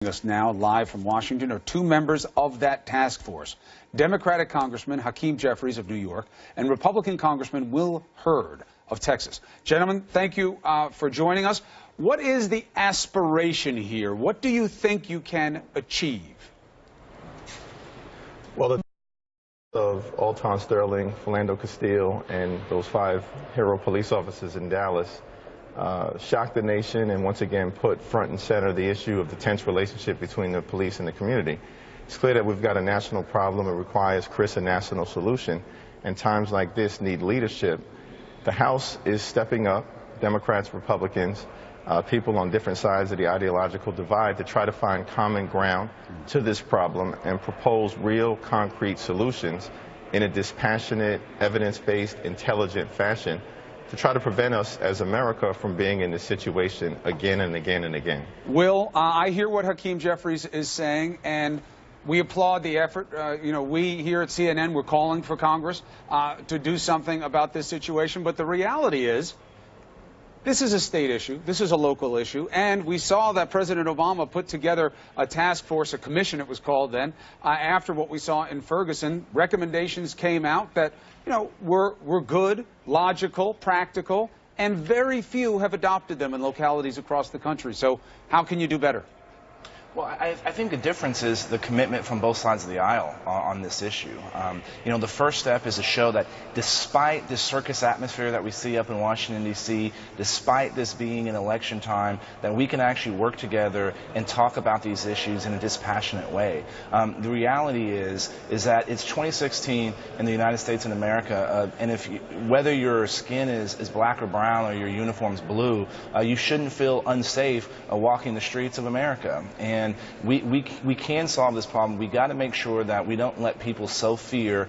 Us now live from Washington are two members of that task force, Democratic Congressman Hakeem Jeffries of New York and Republican Congressman Will Hurd of Texas. Gentlemen, thank you for joining us. What is the aspiration here? What do you think you can achieve? Well, the of Alton Sterling, Philando Castile, and those 5 hero police officers in Dallas shocked the nation and once again put front and center the issue of the tense relationship between the police and the community. It's clear that we've got a national problem. It requires, Chris, a national solution, and times like this need leadership. The House is stepping up, Democrats, Republicans, people on different sides of the ideological divide, to try to find common ground to this problem and propose real concrete solutions in a dispassionate, evidence-based, intelligent fashion to try to prevent us as America from being in this situation again and again and again. Will, I hear what Hakeem Jeffries is saying, and we applaud the effort. We here at CNN, we're calling for Congress to do something about this situation, but the reality is, this is a state issue, this is a local issue, and we saw that President Obama put together a task force, a commission it was called then, after what we saw in Ferguson. Recommendations came out that, were good, logical, practical, and very few have adopted them in localities across the country. So how can you do better? Well, I think the difference is the commitment from both sides of the aisle on this issue. The first step is to show that despite this circus atmosphere that we see up in Washington, D.C., despite this being an election time, that we can actually work together and talk about these issues in a dispassionate way. The reality is that it's 2016 in the United States and America, and whether your skin is black or brown or your uniform's blue, you shouldn't feel unsafe walking the streets of America. And we can solve this problem. We got to make sure that we don't let people sow fear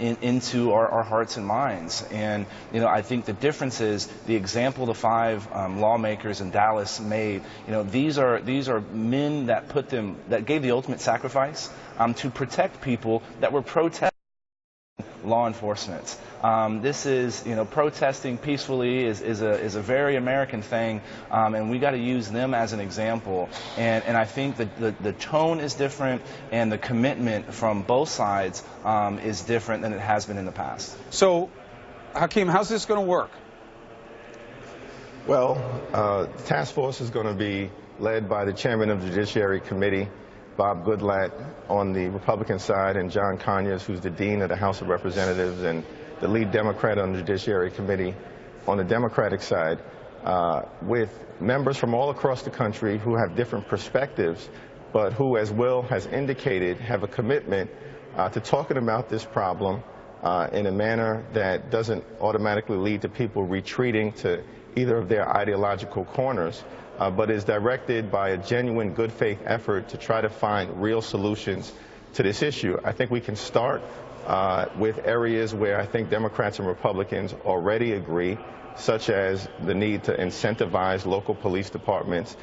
into our hearts and minds. And I think the difference is the example the 5 lawmakers in Dallas made. These are men that gave the ultimate sacrifice to protect people that were protesting law enforcement. This is, protesting peacefully is a very American thing, and we got to use them as an example. And I think that the tone is different, and the commitment from both sides is different than it has been in the past. So, Hakeem, how's this going to work? Well, the task force is going to be led by the chairman of the Judiciary Committee, Bob Goodlatte, on the Republican side, and John Conyers, who's the dean of the House of Representatives and the lead Democrat on the Judiciary Committee, on the Democratic side, with members from all across the country who have different perspectives, but who, as Will has indicated, have a commitment to talking about this problem in a manner that doesn't automatically lead to people retreating to either of their ideological corners, but is directed by a genuine good faith effort to try to find real solutions to this issue. I think we can start with areas where I think Democrats and Republicans already agree, such as the need to incentivize local police departments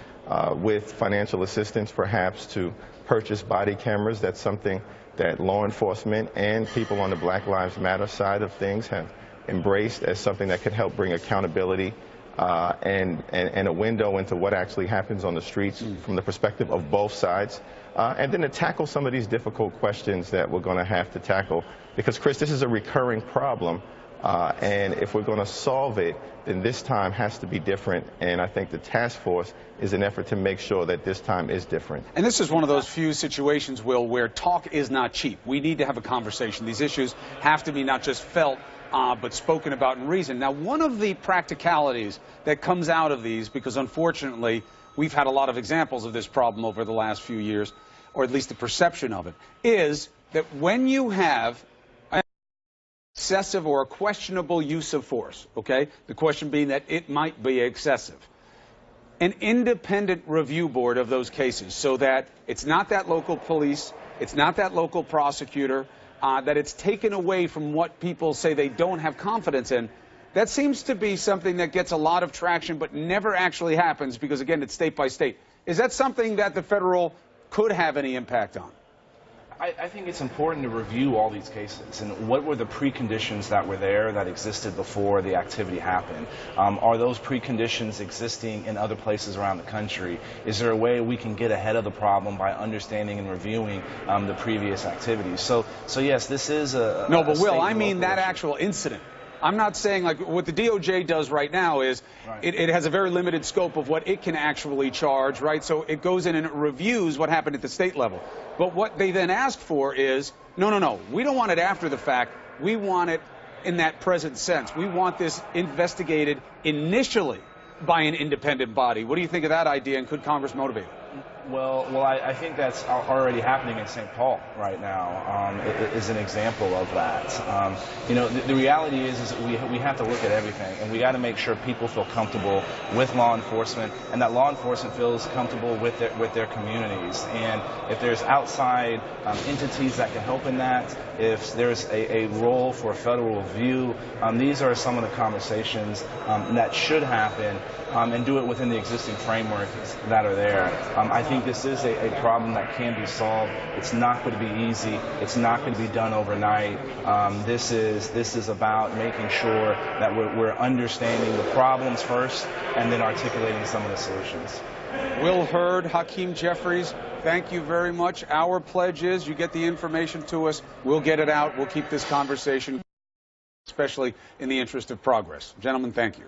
with financial assistance, perhaps to purchase body cameras. That's something that law enforcement and people on the Black Lives Matter side of things have embraced as something that could help bring accountability and a window into what actually happens on the streets from the perspective of both sides. And then to tackle some of these difficult questions that we're going to have to tackle. Because, Chris, this is a recurring problem. And if we're going to solve it, then this time has to be different. And I think the task force is an effort to make sure that this time is different. And this is one of those few situations, Will, where talk is not cheap. We need to have a conversation. These issues have to be not just felt, but spoken about in reason. Now, one of the practicalities that comes out of these, because unfortunately we've had a lot of examples of this problem over the last few years, or at least the perception of it, is that when you have excessive or a questionable use of force, okay, the question being that it might be excessive, an independent review board of those cases, so that it's not that local police, it's not that local prosecutor, that it's taken away from what people say they don't have confidence in, that seems to be something that gets a lot of traction but never actually happens because, again, it's state by state. Is that something that the federal could have any impact on? I think it's important to review all these cases and what were the preconditions that were there that existed before the activity happened. Are those preconditions existing in other places around the country? Is there a way we can get ahead of the problem by understanding and reviewing the previous activities? So yes, this is a no, but a Will, state I and mean local that issue. actual incident. I'm not saying like what the DOJ does right now is it has a very limited scope of what it can actually charge, right? So it goes in and it reviews what happened at the state level. But what they then ask for is, no, we don't want it after the fact. We want it in that present sense. We want this investigated initially by an independent body. What do you think of that idea, and could Congress motivate it? Well, I think that's already happening in St. Paul right now. It is an example of that. The reality is that we have to look at everything, and we got to make sure people feel comfortable with law enforcement, and that law enforcement feels comfortable with their communities. And if there's outside entities that can help in that, if there's a role for a federal review, these are some of the conversations that should happen, and do it within the existing frameworks that are there. I think this is a problem that can be solved. It's not going to be easy. It's not going to be done overnight. This is about making sure that we're understanding the problems first and then articulating some of the solutions. Will Hurd, Hakeem Jeffries, thank you very much. Our pledge is you get the information to us. We'll get it out. We'll keep this conversation, especially in the interest of progress. Gentlemen, thank you.